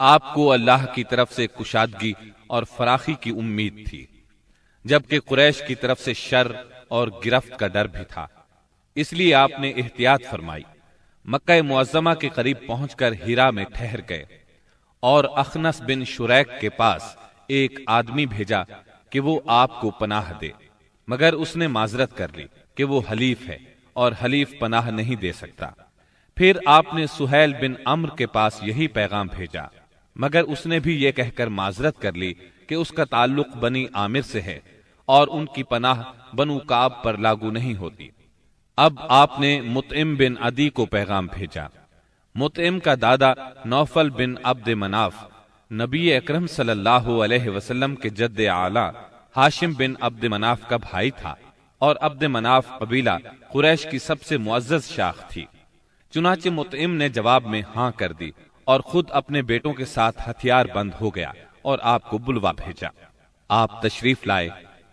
آپ کو اللہ کی طرف سے کشادگی اور فراخی کی امید تھی، جبکہ قریش کی طرف سے شر اور گرفت کا ڈر بھی تھا، اس لیے آپ نے احتیاط فرمائی۔ مکہ معظمہ کے قریب پہنچ کر ہیرا میں ٹھہر گئے اور اخنس بن شریک کے پاس ایک آدمی بھیجا کہ وہ آپ کو پناہ دے، مگر اس نے معذرت کر لی کہ وہ حلیف ہے اور حلیف پناہ نہیں دے سکتا۔ پھر آپ نے سہیل بن عمرو کے پاس یہی پیغام بھیجا، مگر اس نے بھی یہ کہہ کر معذرت کر لی کہ اس کا تعلق بنی عامر سے ہے اور ان کی پناہ بنو کعب پر لاگو نہیں ہوتی۔ اب آپ نے مطعم بن عدی کو پیغام بھیجا۔ مطعم کا دادا نوفل بن عبد مناف نبی اکرم صلی اللہ علیہ وسلم کے جد اعلی ہاشم بن عبد مناف کا بھائی تھا، اور عبد مناف قبیلہ قریش کی سب سے معزز شاخ تھی۔ چنانچہ مطعم نے جواب میں ہاں کر دی اور خود اپنے بیٹوں کے ساتھ ہتھیار بند ہو گیا اور آپ کو بلوا بھیجا۔ آپ تشریف لائے،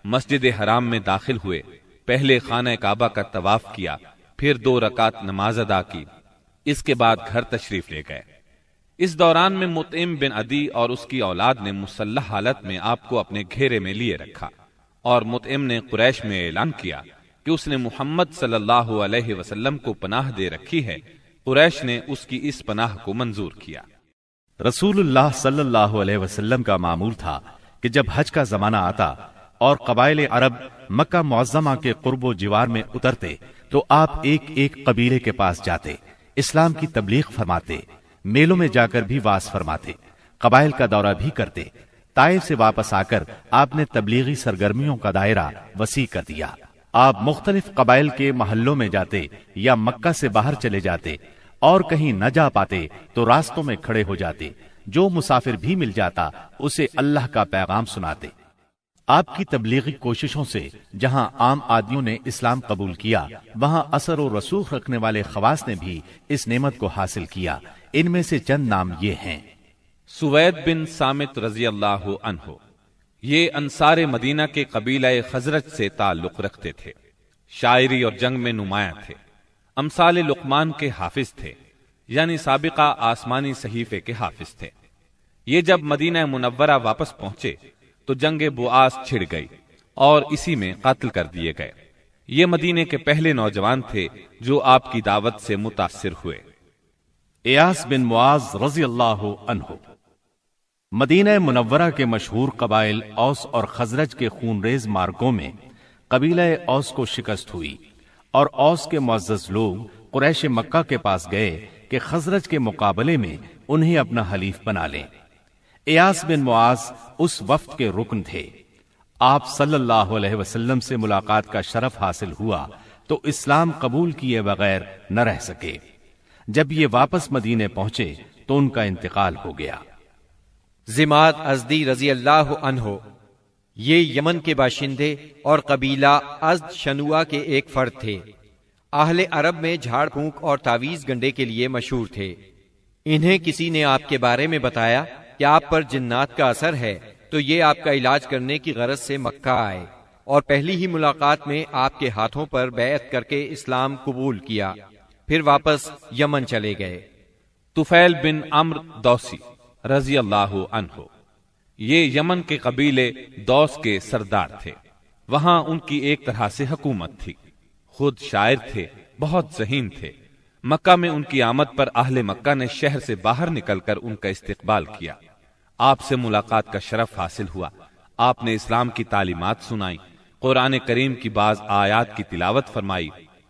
مسجد حرام میں داخل ہوئے، پہلے خانہ کعبہ کا طواف کیا، پھر 2 رکعت نماز ادا کی، اس کے بعد گھر تشریف لے گئے۔ اس دوران میں مطعم بن عدی اور اس کی اولاد نے مسلح حالت میں آپ کو اپنے گھیرے میں لیے رکھا، اور مطعم نے قریش میں اعلان کیا کہ اس نے محمد صلی اللہ علیہ وسلم کو پناہ دے رکھی ہے۔ قریش نے اس کی اس پناہ کو منظور کیا۔ رسول اللہ صلی اللہ علیہ وسلم کا معمول تھا کہ جب حج کا زمانہ آتا اور قبائل عرب مکہ معظمہ کے قرب و جوار میں اترتے تو آپ ایک ایک قبیلے کے پاس جاتے، اسلام کی تبلیغ فرماتے، میلوں میں جا کر بھی واعظ فرماتے، قبائل کا دورہ بھی کرتے۔ طائف سے واپس آ کر آپ نے تبلیغی سرگرمیوں کا دائرہ وسیع کر دیا۔ آپ مختلف قبائل کے محلوں میں جاتے یا مکہ سے باہر چلے جاتے، اور کہیں نہ جا پاتے تو راستوں میں کھڑے ہو جاتے، جو مسافر بھی مل جاتا اسے اللہ کا پیغام سناتے۔ آپ کی تبلیغی کوششوں سے جہاں عام آدمیوں نے اسلام قبول کیا، وہاں اثر و رسوخ رکھنے والے خواص نے بھی اس نعمت کو حاصل کیا۔ ان میں سے چند نام یہ ہیں: سوید بن صامت رضی اللہ عنہ، یہ انصار مدینہ کے قبیلہ خزرج سے تعلق رکھتے تھے، شاعری اور جنگ میں نمایاں تھے، امثال لقمان کے حافظ تھے، یعنی سابقہ آسمانی صحیفے کے حافظ تھے۔ یہ جب مدینہ منورہ واپس پہنچے تو جنگ بؤاس چھڑ گئی اور اسی میں قتل کر دیے گئے۔ یہ مدینے کے پہلے نوجوان تھے جو آپ کی دعوت سے متاثر ہوئے۔ ایاس بن معاذ رضی اللہ عنہ، مدینہ منورہ کے مشہور قبائل اوس اور خزرج کے خونریز مارکوں میں قبیلہ اوس کو شکست ہوئی، اور اوس کے معزز لوگ قریش مکہ کے پاس گئے کہ خزرج کے مقابلے میں انہیں اپنا حلیف بنا لیں۔ ایاس بن معاذ اس وفد کے رکن تھے۔ آپ صلی اللہ علیہ وسلم سے ملاقات کا شرف حاصل ہوا تو اسلام قبول کیے بغیر نہ رہ سکے۔ جب یہ واپس مدینے پہنچے تو ان کا انتقال ہو گیا۔ ضماد ازدی رضی اللہ عنہ، یہ یمن کے باشندے اور قبیلہ ازد شنوع کے ایک فرد تھے۔ اہل عرب میں جھاڑ پھونک اور تعویذ گنڈے کے لیے مشہور تھے۔ انہیں کسی نے آپ کے بارے میں بتایا کہ آپ پر جنات کا اثر ہے، تو یہ آپ کا علاج کرنے کی غرض سے مکہ آئے اور پہلی ہی ملاقات میں آپ کے ہاتھوں پر بیعت کر کے اسلام قبول کیا، پھر واپس یمن چلے گئے۔ طفیل بن عمرو دوسی رضی اللہ عنہ، یہ یمن کے قبیلے دوس کے سردار تھے۔ وہاں ان کی ایک طرح سے حکومت تھی۔ خود شاعر تھے، بہت ذہین تھے۔ مکہ میں ان کی آمد پر اہل مکہ نے شہر سے باہر نکل کر ان کا استقبال کیا۔ آپ سے ملاقات کا شرف حاصل ہوا۔ آپ نے اسلام کی تعلیمات سنائی، قرآن کریم کی بعض آیات کی تلاوت فرمائی۔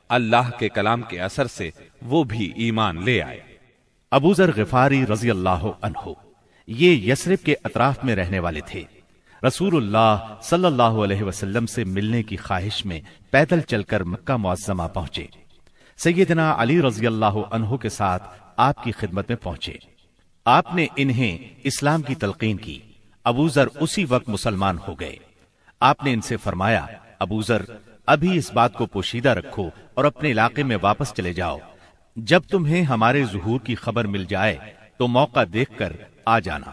اللہ کے کلام کے اثر سے وہ بھی ایمان لے آئے۔ ابو ذر غفاری رضی اللہ عنہ، یہ یثرب کے اطراف میں رہنے والے تھے۔ رسول اللہ صلی اللہ علیہ وسلم سے ملنے کی خواہش میں پیدل چل کر مکہ معظمہ پہنچے۔ سیدنا علی رضی اللہ عنہ کے ساتھ آپ کی خدمت میں پہنچے۔ آپ نے انہیں اسلام کی تلقین کی۔ ابو ذر اسی وقت مسلمان ہو گئے۔ آپ نے ان سے فرمایا، ابو ذر، ابھی اس بات کو پوشیدہ رکھو اور اپنے علاقے میں واپس چلے جاؤ۔ جب تمہیں ہمارے ظہور کی خبر مل جائے تو موقع دیکھ کر آ جانا۔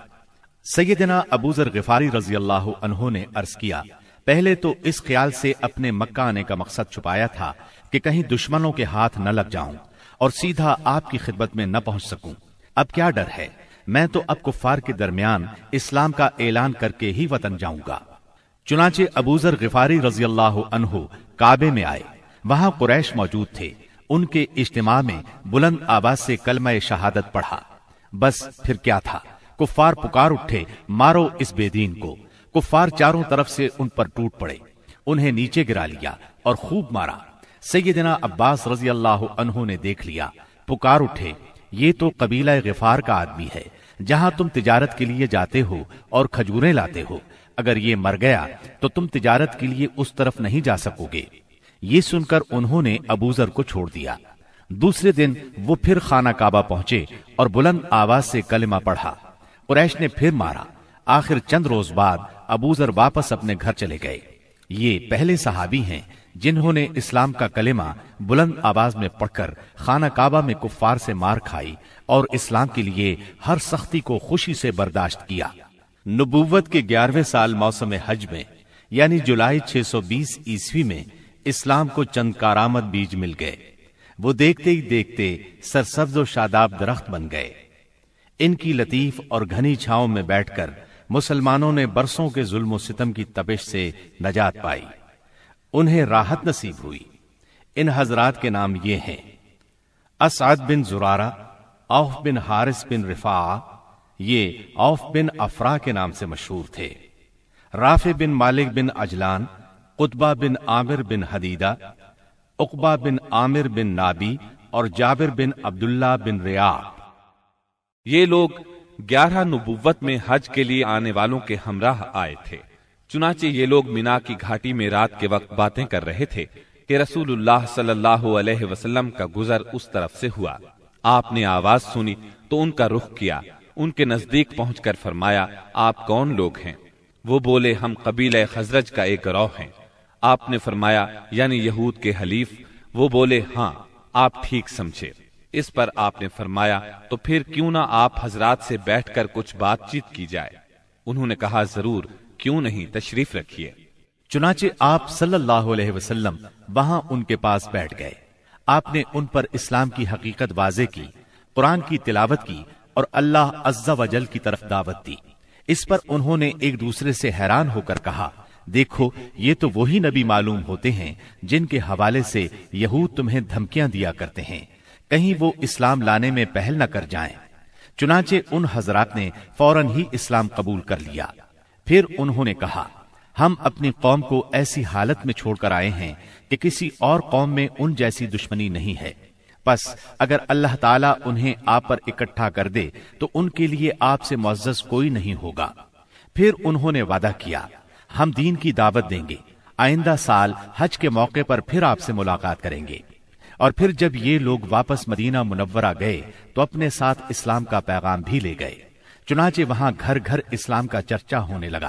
سیدنا ابو ذر غفاری رضی اللہ عنہ نے عرض کیا، پہلے تو اس خیال سے اپنے مکہ آنے کا مقصد چھپایا تھا کہ کہیں دشمنوں کے ہاتھ نہ لگ جاؤں اور سیدھا آپ کی خدمت میں نہ پہنچ سکوں۔ اب کیا ڈر ہے؟ میں تو اب کفار کے درمیان اسلام کا اعلان کر کے ہی وطن جاؤں گا۔ چنانچہ ابو ذر غفاری رضی اللہ عنہ کعبے میں آئے، وہاں قریش موجود تھے۔ ان کے اجتماع میں بلند آواز سے کلمہ شہادت پڑھا۔ بس پھر کیا تھا، کفار پکار اٹھے، مارو اس بے دین کو۔ کفار چاروں طرف سے ان پر ٹوٹ پڑے، انہیں نیچے گرا لیا اور خوب مارا۔ سیدنا عباس رضی اللہ عنہ نے دیکھ لیا، پکار اٹھے، یہ تو قبیلہ غفار کا آدمی ہے، جہاں تم تجارت کے لیے جاتے ہو اور کھجوریں لاتے ہو، اگر یہ مر گیا تو تم تجارت کے لیے اس طرف نہیں جا سکو گے۔ یہ سن کر انہوں نے ابو ذر کو چھوڑ دیا۔ دوسرے دن وہ پھر خانہ کعبہ پہنچے اور بلند آواز سے کلمہ پڑھا۔ قریش نے پھر مارا۔ آخر چند روز بعد ابو ذر واپس اپنے گھر چلے گئے۔ یہ پہلے صحابی ہیں جنہوں نے اسلام کا کلمہ بلند آواز میں پڑھ کر خانہ کعبہ میں کفار سے مار کھائی اور اسلام کے لیے ہر سختی کو خوشی سے برداشت کیا۔ نبوت کے 11ویں سال موسم حج میں یعنی جولائی 620 عیسوی میں اسلام کو چند کارآمد بیج مل گئے۔ وہ دیکھتے ہی دیکھتے سرسبز و شاداب درخت بن گئے۔ ان کی لطیف اور گھنی چھاؤں میں بیٹھ کر مسلمانوں نے برسوں کے ظلم و ستم کی تپش سے نجات پائی، انہیں راحت نصیب ہوئی۔ ان حضرات کے نام یہ ہیں: اسعد بن زرارہ، اوف بن حارث بن رفاعہ، یہ اوف بن افرا کے نام سے مشہور تھے، رافع بن مالک بن عجلان، قطبہ بن عامر بن حدیدہ، عقبہ بن عامر بن نابی اور جابر بن عبداللہ بن ریاح۔ یہ لوگ 11 نبوت میں حج کے لیے آنے والوں کے ہمراہ آئے تھے۔ چنانچہ یہ لوگ مینا کی گھاٹی میں رات کے وقت باتیں کر رہے تھے کہ رسول اللہ صلی اللہ علیہ وسلم کا گزر اس طرف سے ہوا۔ آپ نے آواز سنی تو ان کا رخ کیا، ان کے نزدیک پہنچ کر فرمایا، آپ کون لوگ ہیں؟ وہ بولے، ہم قبیلہ خزرج کا ایک گروہ ہیں۔ آپ نے فرمایا، یعنی یہود کے حلیف؟ وہ بولے، ہاں، آپ ٹھیک سمجھے۔ اس پر آپ نے فرمایا، تو پھر کیوں نہ آپ حضرات سے بیٹھ کر کچھ بات چیت کی جائے؟ انہوں نے کہا، ضرور، کیوں نہیں، تشریف رکھیے۔ چنانچہ آپ صلی اللہ علیہ وسلم وہاں ان کے پاس بیٹھ گئے۔ آپ نے ان پر اسلام کی حقیقت واضح کی، قرآن کی تلاوت کی اور اللہ عز و جل کی طرف دعوت دی۔ اس پر انہوں نے ایک دوسرے سے حیران ہو کر کہا، دیکھو، یہ تو وہی نبی معلوم ہوتے ہیں جن کے حوالے سے یہود تمہیں دھمکیاں دیا کرتے ہیں، کہیں وہ اسلام لانے میں پہل نہ کر جائیں۔ چنانچہ ان حضرات نے فوراً ہی اسلام قبول کر لیا۔ پھر انہوں نے کہا، ہم اپنی قوم کو ایسی حالت میں چھوڑ کر آئے ہیں کہ کسی اور قوم میں ان جیسی دشمنی نہیں ہے، پس اگر اللہ تعالیٰ انہیں آپ پر اکٹھا کر دے تو ان کے لیے آپ سے معزز کوئی نہیں ہوگا۔ پھر انہوں نے وعدہ کیا، ہم دین کی دعوت دیں گے، آئندہ سال حج کے موقع پر پھر آپ سے ملاقات کریں گے۔ اور پھر جب یہ لوگ واپس مدینہ منورہ گئے تو اپنے ساتھ اسلام کا پیغام بھی لے گئے۔ چنانچہ وہاں گھر گھر اسلام کا چرچا ہونے لگا۔